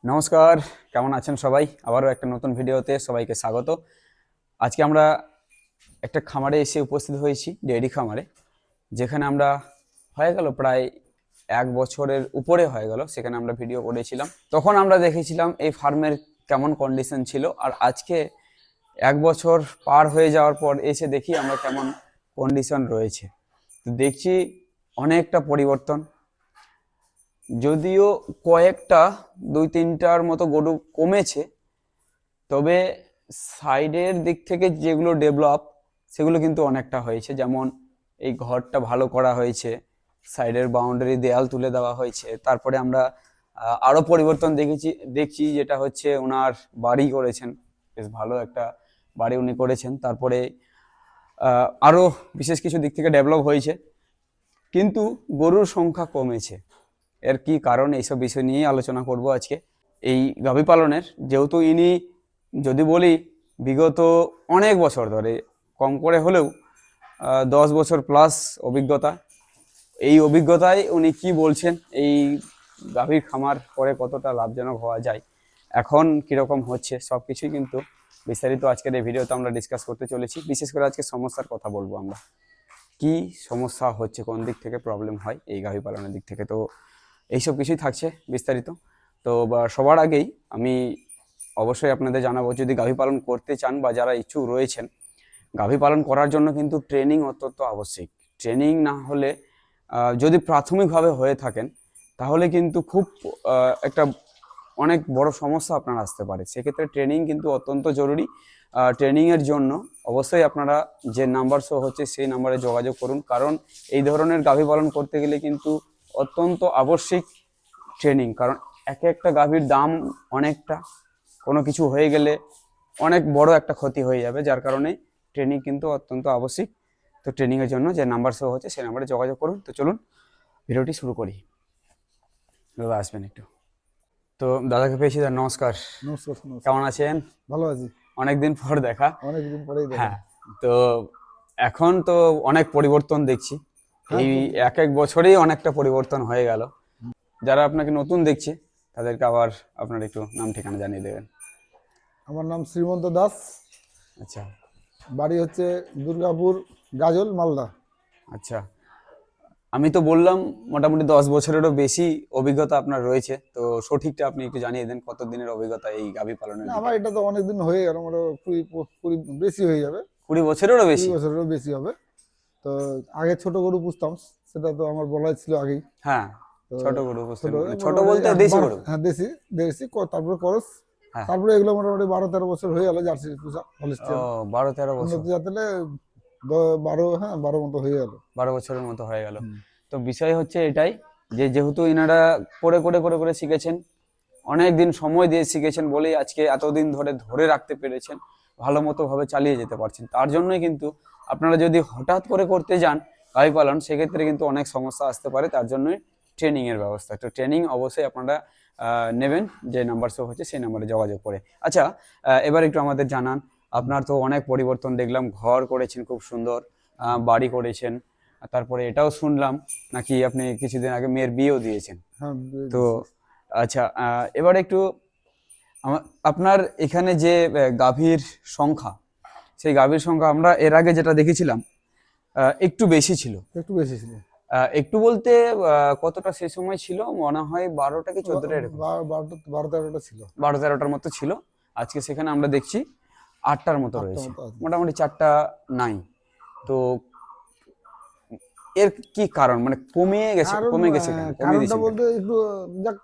নমস্কার, কেমন আছেন সবাই? আবারও একটা নতুন ভিডিওতে সবাইকে স্বাগত। আজকে আমরা একটা খামারে এসে উপস্থিত হয়েছি, ডেয়ারি খামারে, যেখানে আমরা হয়ে গেল প্রায় 1 বছরের উপরে হয়ে গেল সেখানে আমরা ভিডিও করেছিলাম। তখন আমরা দেখেছিলাম এই ফার্মের কেমন কন্ডিশন ছিল, আর আজকে 1 বছর পার হয়ে যাওয়ার পর এসে দেখি আমরা কেমন কন্ডিশন রয়েছে। তো দেখছি অনেকটা পরিবর্তন, যদিও কয়েকটা 2-3টার মতো গরু কমেছে, তবে সাইডের দিক থেকে যেগুলো ডেভেলপ সেগুলো কিন্তু অনেকটা হয়েছে। যেমন এই ঘরটা ভালো করা হয়েছে, সাইডের বাউন্ডারি দেয়াল তুলে দেওয়া হয়েছে। তারপরে আমরা আরো পরিবর্তন দেখছি যেটা হচ্ছে ওনার বাড়ি করেছেন, বেশ ভালো একটা বাড়ি উনি করেছেন। তারপরে আরো বিশেষ কিছু দিক থেকে ডেভেলপ হয়েছে, কিন্তু গরুর সংখ্যা কমেছে। এর কি কারণ, এইসব বিষয় নিয়েই আলোচনা করব আজকে। এই গাভী পালনের, যেহেতু ইনি যদি বলি বিগত অনেক বছর ধরে, কম করে হলেও 10 বছর প্লাস অভিজ্ঞতা। এই অভিজ্ঞতায় উনি কি বলছেন, এই গাভীর খামার করে কতটা লাভজনক হওয়া যায়, এখন কিরকম হচ্ছে, সব কিছুই কিন্তু বিস্তারিত আজকের এই ভিডিওতে আমরা ডিসকাস করতে চলেছি। বিশেষ করে আজকে সমস্যার কথা বলবো আমরা, কি সমস্যা হচ্ছে, কোন দিক থেকে প্রবলেম হয় এই গাভী পালনের দিক থেকে। তো এইসব কিছুই থাকছে বিস্তারিত। তো সবার আগেই আমি অবশ্যই আপনাদের জানাবো, যদি গাভী পালন করতে চান বা যারা ইচ্ছুক রয়েছেন, গাভী পালন করার জন্য কিন্তু ট্রেনিং অত্যন্ত আবশ্যিক। ট্রেনিং না হলে, যদি প্রাথমিকভাবে হয়ে থাকেন, তাহলে কিন্তু খুব একটা অনেক বড় সমস্যা আপনার আসতে পারে। সেক্ষেত্রে ট্রেনিং কিন্তু অত্যন্ত জরুরি। ট্রেনিংয়ের জন্য অবশ্যই আপনারা যে নাম্বার শো হচ্ছে সেই নাম্বারে যোগাযোগ করুন, কারণ এই ধরনের গাভী পালন করতে গেলে কিন্তু অত্যন্ত আবশ্যিক ট্রেনিং। কারণ এক একটা গাভীর দাম অনেকটা, কোনো কিছু হয়ে গেলে অনেক বড় একটা ক্ষতি হয়ে যাবে, যার কারণে ট্রেনিং কিন্তু অত্যন্ত আবশ্যিক। তো ট্রেনিংয়ের জন্য যে নাম্বার শো হচ্ছে সেই নাম্বারে যোগাযোগ করুন। তো চলুন ভিডিওটি শুরু করি। দাদা আসবেন একটু। তো দাদাকে পেয়েছি, দাদা নমস্কার। নমস্কার, নমস্কার। কেমন আছেন? ভালো আছি। অনেকদিন পর দেখা। অনেকদিন পরেই দেখা। হ্যাঁ, তো এখন তো অনেক পরিবর্তন দেখছি। হ্যাঁ, এই তো এক এক বছরেই অনেকটা পরিবর্তন হয়ে গেল। যারা আপনাকে নতুন দেখছে তাদেরকে আবার আপনার একটু নাম ঠিকানা জানিয়ে দেবেন। আমার নাম শ্রীমন্ত দাস। আচ্ছা বাড়ি হচ্ছে দুর্গাপুর, গাজল, মালদা। আচ্ছা, আমি তো বললাম মোটামুটি 10 বছরেরও বেশি অভিজ্ঞতা আপনার রয়েছে। তো সঠিকটা আপনি একটু জানিয়ে দেন, কত দিনের অভিজ্ঞতা এই গাভী পালনের না, দিকে? আমার এটা তো অনেকদিন হয়ে গেল, আমার 20 বেশি হয়ে যাবে। 20 বছরেরও 20 বেশি? বছরেরও বেশি হবে। তো আগে ছোট গরু পুষতাম, সেটা তো আমার বলাই ছিল আগেই। হ্যাঁ, তো ছোট গরু ছোট বুঝতেন, মানে ছোট মোটামুটি বলতে দেশি গরু? হ্যাঁ, দেশি দেশি তারপরে করস। হ্যাঁ। তারপরে এগুলো মোটামুটি 12-13 বছর হয়ে গেল, জার্সি পুষা, ও, হলিস্টিয়ান। 12-13 বছর। উন্নত জাতেলে 12, হ্যাঁ 12 মতো হয়ে গেল। 12 বছরের মতো হয়ে গেল। তো বিষয় হচ্ছে এটাই, যে যেহেতু ইনারা করে করে করে করে শিখেছেন, অনেক দিন সময় দিয়ে শিখেছেন বলেই আজকে এতদিন ধরে ধরে রাখতে পেরেছেন, ভালো মতো ভাবে চালিয়ে যেতে পারছেন। তার জন্যই কিন্তু আপনারা যদি হঠাৎ করে করতে যান গাভী পালন, সেক্ষেত্রে কিন্তু অনেক সমস্যা আসতে পারে। তার জন্যই ট্রেনিং এর ব্যবস্থা। তো ট্রেনিং অবশ্যই আপনারা নেবেন, যে নাম্বার শো হচ্ছে সেই নাম্বারে যোগাযোগ করে। আচ্ছা, এবার একটু আমাদের জানান, আপনার তো অনেক পরিবর্তন দেখলাম, ঘর করেছেন খুব সুন্দর, বাড়ি করেছেন, তারপরে এটাও শুনলাম নাকি আপনি কিছুদিন আগে মেয়ের বিয়েও দিয়েছেন। হ্যাঁ, তো আচ্ছা, এবার একটু আপনার এখানে যে গাভীর সংখ্যা, সেই গাভীর সংখ্যা আমরা এর আগে যেটা দেখেছিলাম একটু বেশি ছিল। একটু বেশি ছিল। একটু বলতে কতটা সেই সময় ছিল, মনে হয় 12টা কি 14টা এরকম, 12-13টা ছিল। 12-13টার মতো ছিল। আজকে সেখানে আমরা দেখছি 8টার মতো 8টা রয়েছে, মতো আছে। মোটামুটি 4টা নাই। তো এর কি কারণ, মানে কারণ কমে গেছে কেন, কমিয়ে কারণটা দিয়েছেন কেন? বলতে একটু যাক,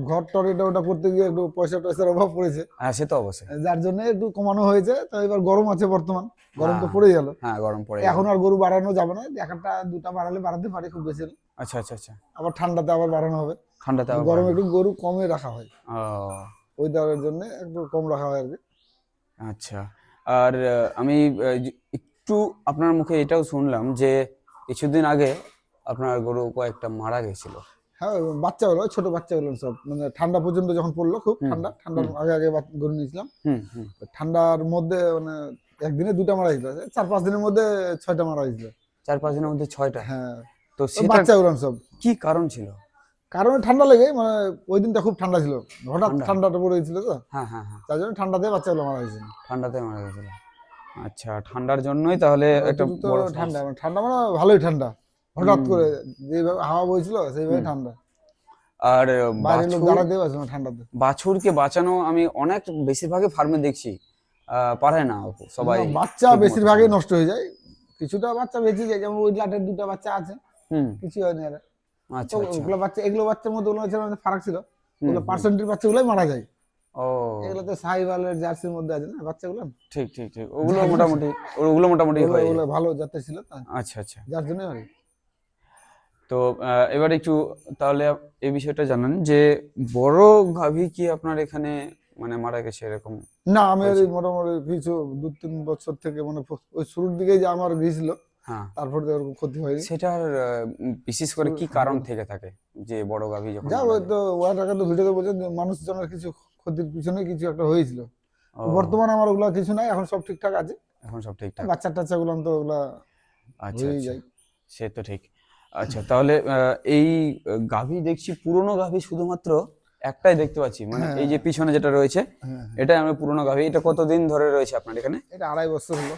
ঘর টর এটা ওটা করতে গিয়ে একটু পয়সা টয়সার অভাব পড়েছে। হ্যাঁ, সে তো অবশ্যই। যার জন্য একটু কমানো হয়েছে। তো এবার গরম আছে বর্তমান, গরম তো হ্যাঁ পড়ে গেল। হ্যাঁ, গরম পড়ে গেল। এখন আর গরু বাড়ানো যাবে না, একটা দুটা বাড়ালে বাড়াতে পারে, খুব বেশি না। আচ্ছা আচ্ছা আচ্ছা। আবার ঠান্ডাতে আবার বাড়ানো হবে। ঠান্ডাতে আবার গরমে বাড়ানো। একটু গরু কমে রাখা হয়, ও ওয়েদারের জন্য একটু কম রাখা হয় আর কি। আচ্ছা। আর আমি একটু আপনার মুখে এটাও শুনলাম যে কিছুদিন আগে আপনার গরু কয়েকটা মারা গেছিল। হ্যাঁ, বাচ্চা হলো, ছোট বাচ্চা হলো সব, মানে ঠান্ডা পর্যন্ত যখন পড়লো, খুব হুম ঠান্ডার হুম আগে আগে গরু নিয়েছিলাম। হুম হুম। ঠান্ডার মধ্যে মানে একদিনে দুটা মারা হয়েছিল, 4-5 দিনের মধ্যে 6টা মারা হয়েছিল। 4-5 দিনের মধ্যে 6টা? হ্যাঁ, তো ওই সেটার বাচ্চা উড়ান সব। কি কারণ ছিল? কারণে ঠান্ডা লেগে মানে ওই দিনটা খুব ঠান্ডা ছিল, হঠাৎ ঠান্ডা? ঠান্ডাটা পড়ে গেছিল তো, হ্যাঁ হ্যাঁ হ্যাঁ, তার জন্য ঠান্ডাতে বাচ্চাগুলো মারা গেছে। ঠান্ডাতে মারা গেছিল। আচ্ছা, ঠান্ডার জন্যই তাহলে একটা অতিরিক্ত বড় ঠান্ডা, সমস্যা। মানে ঠান্ডা মানে ভালোই ঠান্ডা, হঠাৎ হুম, করে যেভাবে হাওয়া বইছিল সেইভাবে হুম। ঠান্ডা, আর বাইরের লোক বাছুর, দাঁড়াতেই পারছে না ঠান্ডাতে। বাছুরকে বাঁচানো আমি অনেক বেশিরভাগই ফার্মে দেখছি পারে না সবাই না, বাচ্চা ঠিক মতো বেশিরভাগই সামলাতে। নষ্ট হয়ে যায়, কিছুটা বাচ্চা বেঁচে যায়, যেমন ওই লাটের দুটো বাচ্চা আছে, হুম, কিছু হয়নি আর। তো আচ্ছা আচ্ছা। ওগুলো বাচ্চা, এগুলো বাচ্চার মধ্যে ওগুলো ছিল মানে ফারাক ছিল, হুম ওগুলো হুম। পার্সেন্টের বাচ্চাগুলোই মারা যায়। ও, এগুলো তো সাহিওয়ালের জার্সির মধ্যে আছে না বাচ্চাগুলো, ঠিক ঠিক ঠিক, ওগুলো যার জন্য মোটামুটি, ওগুলো মোটামুটি ওগুলো হয়ে ওগুলো যায়। ভালো জাতের ছিল না, আচ্ছা আচ্ছা। যার জন্য আর কি। তো এবার একটু তাহলে এই বিষয়টা জানান যে বড় গাভী কি আপনার এখানে মানে মারা গেছে এরকম না, আমি হয়েছে? এই মোটামুটি কিছু 2-3 বছর থেকে মানে ওই শুরুর দিকে যে আমার গিয়েছিল, হ্যাঁ, তারপর তো ওরকম ক্ষতি হয়নি। সেটার বিশেষ করে কি কারণ থেকে থাকে যে বড় গাভী যখন যা মারা ওই যায়? তো ওয়ার টাকা তো ভিডিওতে বলছেন যে মানুষজনের কিছু ক্ষতির পিছনে কিছু একটা হয়েছিল। তো ও, বর্তমানে আমার ওগুলা কিছু নাই, এখন সব ঠিকঠাক আছে, এখন সব ঠিকঠাক। বাচ্চা টাচ্চা গুলো তো ওগুলা আচ্ছা হয়েই আচ্ছা, যায়। সে তো ঠিক। আচ্ছা, তাহলে এই গাভী দেখছি পুরনো গাভী শুধুমাত্র একটাই দেখতে পাচ্ছি, মানে হ্যাঁ এই যে পিছনে যেটা রয়েছে হ্যাঁ, এটাই আমি পুরনো গাভী। এটা কতদিন ধরে রয়েছে আপনার এখানে? এটা 2.5 বছর হলো।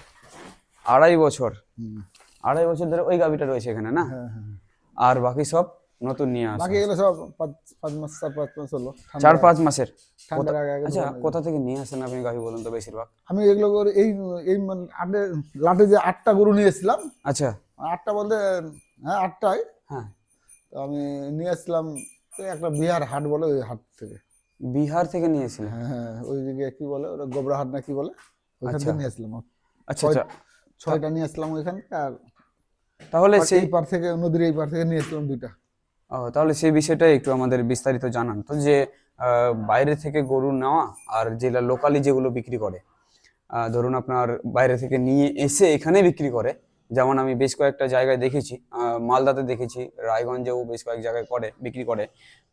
2.5 বছর? হুম, 2.5 বছর ধরে ওই গাভীটা রয়েছে এখানে না? হ্যাঁ হ্যাঁ। আর বাকি সব নতুন নিয়ে আসা বাকি আছে? এগুলো সব 5 5 মাস 4-5 মাস হলো, ঠান্ডার 4-5 মাসের? ঠান্ডার আগে আগে আচ্ছা, ঢোকানো। কোথা থেকে নিয়ে আসেন আপনি গাভী বলুন তো বেশিরভাগ? আমি এগুলো করে এই এই মানে লাটে যে 8টা গরু নিয়ে এসেছিলাম, আচ্ছা, 8টা বলতে হ্যাঁ 8টাই, হ্যাঁ। তো আমি নিয়ে আসলাম তো একটা বিহার হাট বলে ওই হাট থেকে। বিহার থেকে নিয়েছিলেন? হ্যাঁ হ্যাঁ, ওইদিকে কি বলে ওটা, গোবরা হাট না কি বলে, ওইখান আচ্ছা থেকে নিয়ে আসলাম। আচ্ছা ছয় আচ্ছা। 6টা নিয়ে আসলাম ওইখান থেকে, তাহলে আর সেই এই পার থেকে নদীর এই পার থেকে নিয়ে আসলাম 2টা। তাহলে সেই বিষয়টা একটু আমাদের বিস্তারিত জানান তো, যে বাইরে থেকে গরু নেওয়া আর যেটা লোকালি যেগুলো বিক্রি করে, ধরুন আপনার বাইরে থেকে নিয়ে এসে এখানে বিক্রি করে, যেমন আমি বেশ কয়েকটা জায়গায় দেখেছি, মালদাতে দেখেছি, রায়গঞ্জেও বেশ কয়েক জায়গায় করে বিক্রি করে।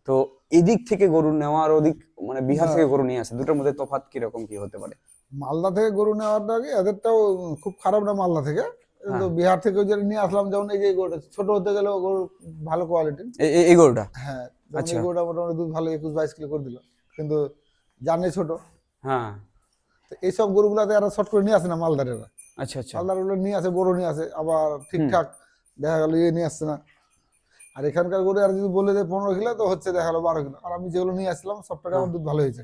তো এদিক থেকে গরু নেওয়া আর ওদিক মানে বিহার না, থেকে গরু নিয়ে আসে, দুটোর মধ্যে তফাৎ কিরকম কি হতে পারে? মালদা থেকে গরু নেওয়াটা কি এদেরটাও খুব খারাপ না মালদা থেকে, কিন্তু হ্যাঁ, বিহার থেকে যেটা নিয়ে আসলাম, যেমন এই যে গরুটা ছোট হতে গেলেও গরু ভালো কোয়ালিটির। এই গরুটা? হ্যাঁ, যেমন আচ্ছা, এই গরুটা মোটামুটি দুধ ভালো 21-22 কিলো করে দিল, কিন্তু জানে ছোট। হ্যাঁ, তো এইসব গরুগুলাতে এরা শর্ট করে নিয়ে আসে না মালদারেরা, আচ্ছা আচ্ছা, মালদার গুলো নিয়ে আসে, বড় নিয়ে আসে, আবার হুম, ঠিকঠাক দেখা গেল নিয়ে আসছে না। আর এখানকার গরু আর যদি বলে দেয় 15 কিলো, তো হচ্ছে দেখা গেলো 12 কিলো। আর আমি যেগুলো নিয়ে আসলাম সবটাকে হ্যাঁ, আমার দুধ ভালো হয়েছে,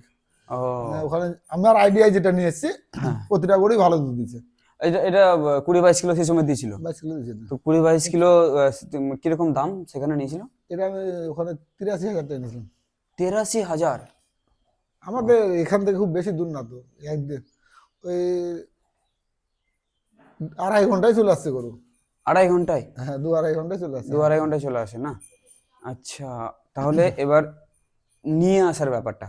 ও, মানে ওখানে আমার আইডিয়ায় যেটা নিয়ে এসেছি, হ্যাঁ। প্রতিটা গরুই ভালো দুধ দিচ্ছে। এটা এটা 20-22 কিলো সেই সময় দিয়েছিল? 22 কিলো দিচ্ছে না। তো 20-22 কিলো কিরকম দাম সেখানে নিয়েছিল? এটা আমি ওখানে 83,000 টাকা নিয়েছিলাম। 83,000? আমাদের এখান থেকে খুব বেশি দূর না তো, একদিন ওই 2.5 ঘন্টায় চলে আসছে গরু। 2.5 ঘন্টায়? হ্যাঁ, 2-2.5 ঘন্টায় চলে আসছে। 2-2.5 ঘন্টায় চলে আসে না? আচ্ছা, তাহলে এবার নিয়ে আসার ব্যাপারটা,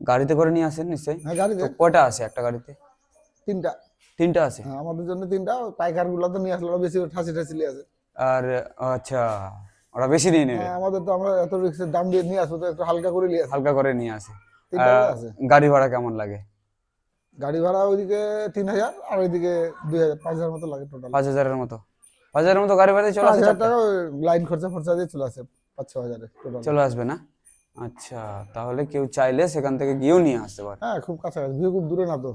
গাড়িতে করে নিয়ে আসেন নিশ্চয়ই? হ্যাঁ, তো গাড়িতে কয়টা আসে একটা গাড়িতে? 3টা। 3টা আসে? হ্যাঁ, আমাদের জন্য 3টা, পাইকার গুলো তো নিয়ে আসলে ওরা বেশি ঠাসি ঠাসি নিয়ে আসে। আর আচ্ছা, ওরা বেশি দিয়ে নেবে, হ্যাঁ, আমাদের তো আমরা এত রিক্সের দাম দিয়ে নিয়ে আসবো, তো একটু হালকা করে নিয়ে আসে। হালকা করে নিয়ে আসে। 3টা করে আছে। গাড়ি ভাড়া কেমন লাগে? গাড়ি ভাড়া ওইদিকে 3,000, আর ওইদিকে 2,000, 5,000 মতো লাগে টোটাল। 5,000-এর মতো? 5,000-এর মতো গাড়ি ভাড়ায় চলে পাঁচ আসে হাজার 4টা? টাকা লাইন খরচা ফরচা দিয়ে চলে আসে, 5-6 হাজারে টোটাল। চলে আসবে না? আচ্ছা, তাহলে কেউ চাইলে সেখান থেকে গিয়েও নিয়ে আসতে পারে। হ্যাঁ, খুব কাছাকাছি, ভিউ খুব দূরে না তো,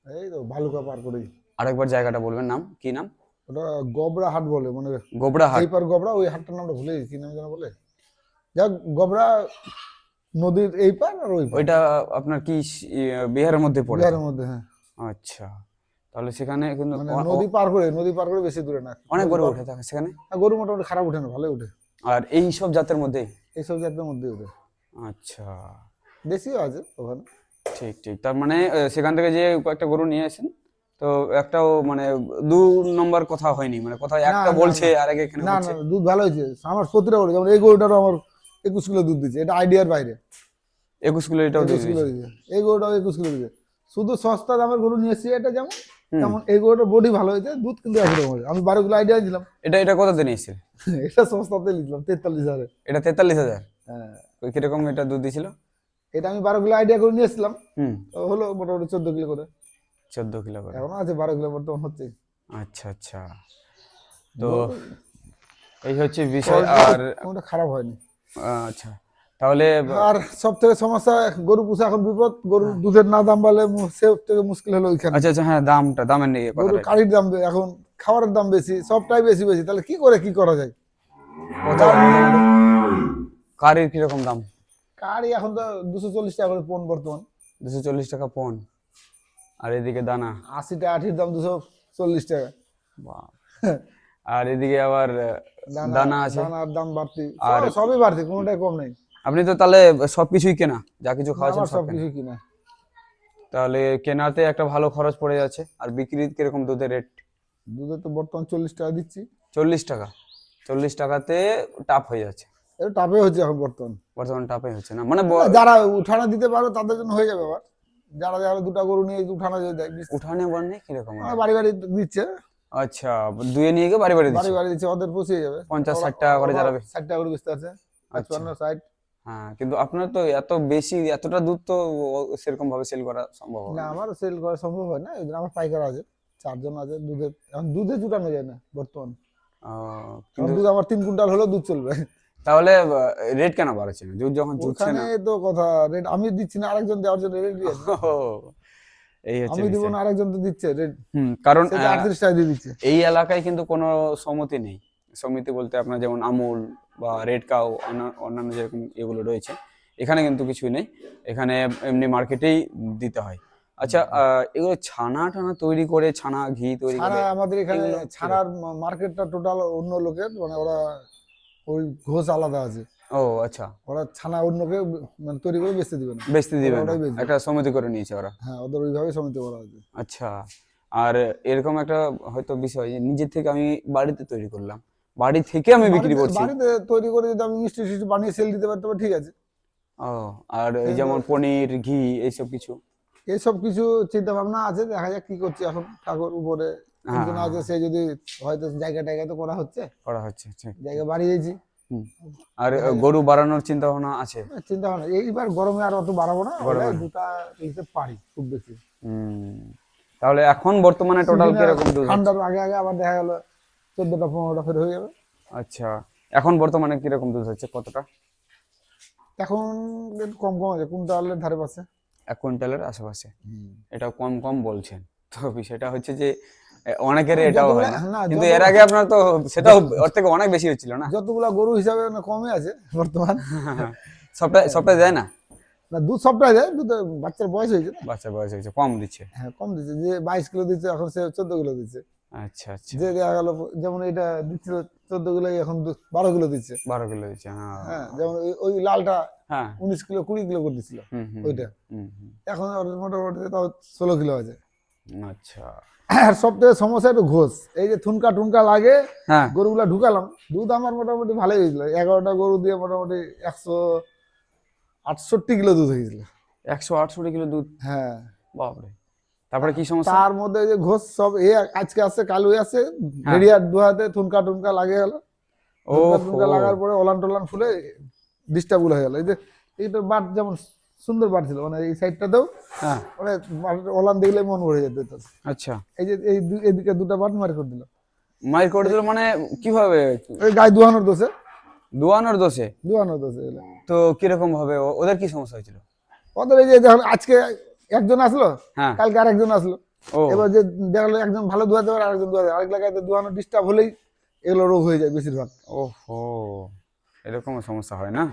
এই তো ভালুকা পার করেই। আরেকবার জায়গাটা বলবেন, নাম কি নাম? ওটা গোবরা হাট বলে, মানে গোবরা হাট? এই পার গোবরা, ওই হাটটার নামটা ভুলে গেছি, কি নাম যেন বলে। যাক, গোবরা নদীর এই পার আর ওই পার, ওইটা আপনার কি বিহারের মধ্যে পড়ে তো? বিহারের মধ্যে। হ্যাঁ, আচ্ছা, তাহলে সেখানে কিন্তু মানে নদী পার করে বেশি দূরে না। অনেক নদী গরু পার, উঠে থাকে সেখানে? আর গরু মোটামুটি খারাপ উঠে না, ভালোই উঠে, আর এই সব জাতের মধ্যেই? এইসব জাতের মধ্যে উঠে। আচ্ছা, দেশিও আছে ওখানে। ঠিক ঠিক, তার মানে সেখান থেকে যে কয়েকটা গরু নিয়ে আসেন, তো একটাও মানে দু নম্বর কথা হয়নি, মানে কোথাও না একটা না বলছে না আর এক এখানে না হচ্ছে? না, দুধ ভালো হয়েছে আমার, প্রতিটা গরু, যেমন এই গরুটারও আমার 21 কিলো দুধ দিচ্ছে, এটা আইডিয়ার বাইরে। 21 কিলো এটাও দিয়ে 21 কিলো দিয়েছে? দিচ্ছে, এই গরুটাও 21 কিলো দিচ্ছে। শুধু সস্তা দামের গরু নিয়ে এসেছি এটা, যেমন হুম। তেমন এই গরুটার বডি ভালো হয়েছে, দুধ কিন্তু একরকম হয়েছে। আমি 12 কিলো আইডিয়া দিলাম, এটা এটা কত দিয়ে নিয়েছিল? এটা সস্তাতে নিলাম 43,000। এটা 43,000? হ্যাঁ, কিরকম এটা দুধ দিছিল? এটা আমি 12 কিলো আইডিয়া করে নিয়ে এসেছিলাম, হুম, তো হলো মোটামুটি 14 কিলো করে। 14 কিলো করে? এখনো আছে 12 কিলো বর্তমান হচ্ছে। আচ্ছা আচ্ছা, তো গরু এই হচ্ছে বিষয়। কোয়ালিটি আর কোনটা খারাপ হয়নি। আচ্ছা, তাহলে আর সব থেকে সমস্যা গরু পুষা এখন বিপদ, গরু দুধের না দাম বাড়লে সে থেকে মুশকিল হলো ওইখানে। আচ্ছা আচ্ছা, হ্যাঁ দামের নিয়ে গরুর কথাটা। কাঠির দাম এখন, খাবারের দাম বেশি, সবটাই বেশি বেশি, তাহলে কি করে কি করা যায়? কত কারির কিরকম দাম? কারি এখন তো 240 টাকা করে পণ বর্তমান। 240 টাকা পণ। আর এদিকে দানা 80 টাকা আঠির দাম 240 টাকা। বাহ। আর এদিকে আবার দানা আছে। দানার দাম বাড়তি, আর সবই বাড়তি, কোনোটাই কম নেই। আপনি তো তাহলে সবকিছুই কেনা, যা কিছু খাওয়াচ্ছেন আমার সব কেনা। সবকিছু কিনা। তাহলে কেনাতে একটা ভালো খরচ পড়ে যাচ্ছে। আর বিক্রি কিরকম দুধের রেট? দুধে তো বর্তমান 40 টাকা দিচ্ছি। 40 টাকা? 40 টাকাতে টাপ হয়ে যাচ্ছে। এটা টাপে হচ্ছে এখন বর্তমান। বর্তমান টাপে হচ্ছে না মানে যারা উঠানা দিতে পারো তাদের জন্য হয়ে যাবে। আবার যারা যারা দুটা গরু নিয়ে উঠানা যদি দেয়, উঠানে বাড়নে কিরকম? বাড়ি বাড়ি দিচ্ছে, আচ্ছা, দুয়ে নিয়ে গিয়ে বাড়ি বাড়ি বাড়ি দিচ্ছে। বাড়ি দিচ্ছে, ওদের পুষিয়ে যাবে। 50-60 টাকা করে যারা 60 টাকা করে বেচতে আছে, 55-60। হ্যাঁ, কিন্তু আপনার তো এত বেশি, এতটা দুধ তো সেরকম ভাবে সেল করা সম্ভব হবে না, না। আমার সেল করা সম্ভব হয় না, এই জন্য আমার পাইকার আছে, 4 জন আছে। দুধের এখন দুধে জুটানো যায় না বর্তমান। কিন্তু দুধ আমার 3 কুইন্টাল হলেও দুধ চলবে। তাহলে রেট কেন বাড়াচ্ছে না? দুধ যখন জুটছে ওখানে না। তো কথা, রেট আমি দিচ্ছি না, আরেকজন দেওয়ার জন্য রেট দিয়ে আছে। ও, এই হচ্ছে আমি দিব বিষয়। না, আরেকজন তো দিচ্ছে রেট, কারণ সেটা 38 টাকা দিয়ে দিচ্ছে। এই এলাকায় কিন্তু কোনো সমিতি নেই। সমিতি বলতে আপনার যেমন আমুল বা রেড কাউ, অন্যান্য যেরকম এগুলো রয়েছে, এখানে কিন্তু কিছুই নেই। এখানে এমনি মার্কেটেই দিতে হয়। আচ্ছা, এগুলো ছানা টানা তৈরি করে, ছানা ঘি তৈরি ছানা করে, আমাদের এখানে এগুলো ছানার মার্কেটটা টোটাল অন্য লোকের, মানে ওরা ওই ঘোষ আলাদা আছে, ও আচ্ছা, ওরা ছানা অন্যকে মানে তৈরি করে বেচতে দিবে না, বেচতে দিবে না, ওরাই বেচবে। একটা সমিতি করে নিয়েছে ওরা। হ্যাঁ, ওদের ওইভাবে সমিতি করা আছে। আচ্ছা। আর এরকম একটা হয়তো বিষয় যে নিজের থেকে আমি বাড়িতে তৈরি করলাম, বাড়ি থেকে আমি বিক্রি করছি। বাড়িতে তৈরি করে যদি আমি মিষ্টি টিষ্টি বানিয়ে সেল দিতে পারতে পারি, ঠিক আছে। ও, আর এই যেমন পনির, ঘি, এইসব কিছু। এইসব কিছু চিন্তা ভাবনা আছে, দেখা যাক কি করছি এখন। ঠাকুর উপরে একজন আছে, সে যদি হয়তো জায়গা টায়গা তো করা হচ্ছে, করা হচ্ছে, ঠিক। জায়গা বাড়িয়েছি। আর গরু বাড়ানোর চিন্তা ভাবনা আছে? চিন্তা ভাবনা এইবার গরমে আর অত বাড়াবো না, গরমে ওটাই দুটা নিতে পারি খুব বেশি। তাহলে এখন বর্তমানে টোটাল কিরকম দুধ? ঠান্ডার আগে আগে আবার দেখা গেল 14টা 15টা ফের হয়ে যাবে। আচ্ছা, এখন বর্তমানে কিরকম দুধ হচ্ছে, কতটা? এখন একটু কম কম আছে, কুইন্টালের ধারে পাশে। 1 কুইন্টালের আশেপাশে। এটা কম কম বলছেন, তো বিষয়টা হচ্ছে যে অনেকের এটাও হয় না, না, কিন্তু এর আগে আপনার তো সেটাও ওর থেকে অনেক বেশি হচ্ছিল না? যতগুলা গরু হিসাবে না কমে আছে বর্তমান। সবটাই সবটাই দেয় না? না, দুধ সবটাই দেয়, দুধ বাচ্চার বয়স হয়েছে না। বাচ্চা বয়স হয়েছে, কম দিচ্ছে। হ্যাঁ, কম দিচ্ছে, যে 22 কিলো দিচ্ছে এখন সে 14 কিলো দিচ্ছে। আচ্ছা আচ্ছা, যে দেখা গেল যেমন এটা দিচ্ছিল 14 কিলো, এখন 12 কিলো দিচ্ছে। 12 কিলো দিচ্ছে, হ্যাঁ। হ্যাঁ, যেমন ওই লালটা হ্যাঁ, 19 কিলো 20 কিলো করে দিচ্ছিল ওইটা, হুম, হুম। এখন ওর মোটামুটি তাও 16 কিলো আছে। আচ্ছা, আর সব থেকে সমস্যা একটু ঘোষ, এই যে থুনকা টুনকা লাগে, হ্যাঁ। গরুগুলা ঢুকালাম, দুধ আমার মোটামুটি ভালোই হয়েছিল। 11টা গরু দিয়ে মোটামুটি 168 কিলো দুধ হয়েছিল। 168 কিলো দুধ? হ্যাঁ, বাপরে। তারপরে কি সমস্যা? তার মধ্যে যে ঘোষ সব আজকে আসছে কাল হয়ে আসছে, হ্যাঁ। ভেড়িয়ার দুহাতে থুনকা টুনকা লাগে গেল। থুনকা টুনকা ওহো। লাগার পরে ওলান টোলান খুলে ডিস্টার্ব হয়ে গেল। এই যে এইটার বাট যেমন সুন্দর বাট ছিল, মানে এই সাইডটাতেও হ্যাঁ, মানে ওলান দেখলে মন ভরে যেত। আচ্ছা। এই যে এদিকে দুটা বাট মারি করে দিল, মাইর করে দিল মানে কিভাবে? ওই গায়ে দুহানোর দোষে। দোয়ানোর দোষে? দুহানোর দোষে এগুলো। তো কিরকম ভাবে ওদের কি সমস্যা হয়েছিল? ওদের এই যে যখন আজকে একজন আসলো, হ্যাঁ। কালকে আরেকজন আসলো, ও, এবার যে দেখলো একজন ভালো ধোয়াতে পারে, আরেকজন ধোয়াতে পারে, আরেক জায়গায় দুহানো ডিস্টার্ব হলেই এগুলো রোগ হয়ে যায় বেশিরভাগ। ওহো, এরকম সমস্যা হয় না?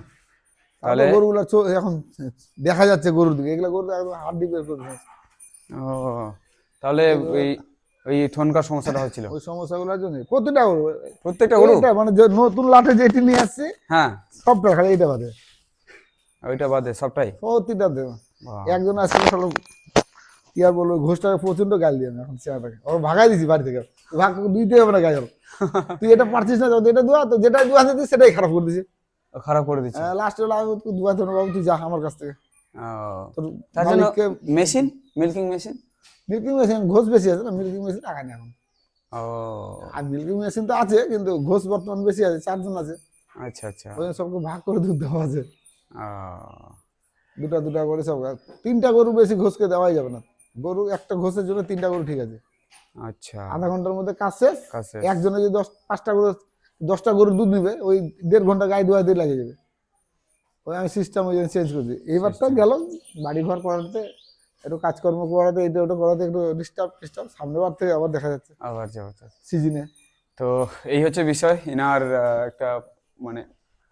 তাহলে তাহলে গরুগুলা এখন দেখা যাচ্ছে গরুর দিকে, এগুলো গরু একদম হাড্ডি বের করে দিয়েছে। ও, তাহলে ওই ওই ঠনকার সমস্যাটা হচ্ছিল ওই সমস্যাগুলোর জন্য প্রতিটা গরু, প্রত্যেকটা গরু? এইটা মানে যে নতুন লাঠে যেটি নিয়ে আসছে হ্যাঁ, সবটা খালি এইটা বাদে, ওইটা বাদে সবটাই? প্রতিটা দেওয়া। বাহ। একজন আসলে সব কি আর বলবো, ঘোষটাকে প্রচন্ড গাল দিয়ে এখন চেয়ারটাকে ওর ভাগাই দিছি বাড়ি থেকে, ভাগ দিতে হবে না গাল, তুই এটা পারছিস না, এটা দোয়া তো, যেটা দোয়া দিচ্ছিস সেটাই খারাপ করে দিছি। খারাপ করে দিচ্ছে? লাস্টে দোয়া তো বাবু তুই যা আমার কাছ থেকে। ও, তোর তার জন্য মালিককে machine, milking machine? Milking machine Ghosh বেশি আছে না, মিল্কিং মেশিন টাকা নেই এখন। ও, আর মিল্কিং মেশিন তো আছে, কিন্তু ঘোষ বর্তমান বেশি আছে, 4 জন আছে, আচ্ছা আচ্ছা। ওই জন্য সবকে ভাগ করে দুধ দেওয়া আছে, ও, দুটা দুটা করে সব। 3টা গরু বেশি ঘোষকে দেওয়াই যাবে না, গরু একটা ঘোষের জন্য 3টা গরু ঠিক আছে। আচ্ছা, আধা ঘন্টার মধ্যে কাজ শেষ। কাছে। একজনে যদি 5টা গরু 10টা গরুর দুধ নিবে, ওই 1.5 ঘন্টা গায়ে ধোয়া দিয়ে লাগে যাবে। ওই আমি সিস্টেম ওই চেঞ্জ করছি। এইবারটা গেল বাড়ি ঘর করাতে, একটু কাজকর্ম করাতে, এটা ওটা করাতে একটু ডিস্টার্ব সামনের বার থেকে আবার দেখা যাচ্ছে আবার যাবো। সিজনে। তো এই হচ্ছে বিষয় এনার একটা মানে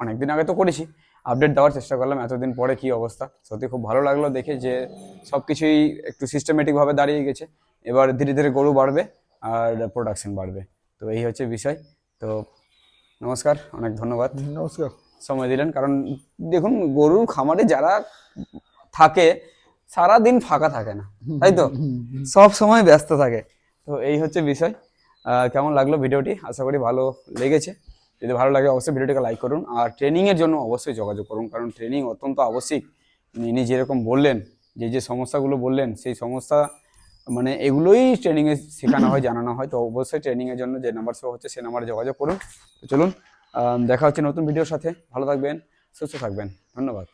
অনেকদিন আগে তো করেছি, আপডেট দেওয়ার চেষ্টা করলাম এতদিন পরে কি অবস্থা। সত্যি খুব ভালো লাগলো দেখে যে সব কিছুই একটু সিস্টেমেটিকভাবে দাঁড়িয়ে গেছে। এবার ধীরে ধীরে গরু বাড়বে আর প্রোডাকশন বাড়বে। তো এই হচ্ছে বিষয়। তো নমস্কার, অনেক ধন্যবাদ নমস্কার। সময় দিলেন। কারণ দেখুন, গরুর খামারে যারা থাকে সারা দিন ফাঁকা থাকে না, তাই তো, সব সময় ব্যস্ত থাকে। তো এই হচ্ছে বিষয়। কেমন লাগলো ভিডিওটি? আশা করি ভালো লেগেছে। যদি ভালো লাগে অবশ্যই ভিডিওটিকে লাইক করুন, আর ট্রেনিংয়ের জন্য অবশ্যই যোগাযোগ করুন, কারণ ট্রেনিং অত্যন্ত আবশ্যিক। ইনি যেরকম বললেন, যে যে সমস্যাগুলো বললেন, সেই সমস্যা মানে এগুলোই ট্রেনিংয়ে শেখানো হয়, জানানো হয়। তো অবশ্যই ট্রেনিংয়ের জন্য যে নাম্বার শো হচ্ছে সে নাম্বারে যোগাযোগ করুন। তো চলুন, দেখা হচ্ছে নতুন ভিডিওর সাথে। ভালো থাকবেন, সুস্থ থাকবেন, ধন্যবাদ।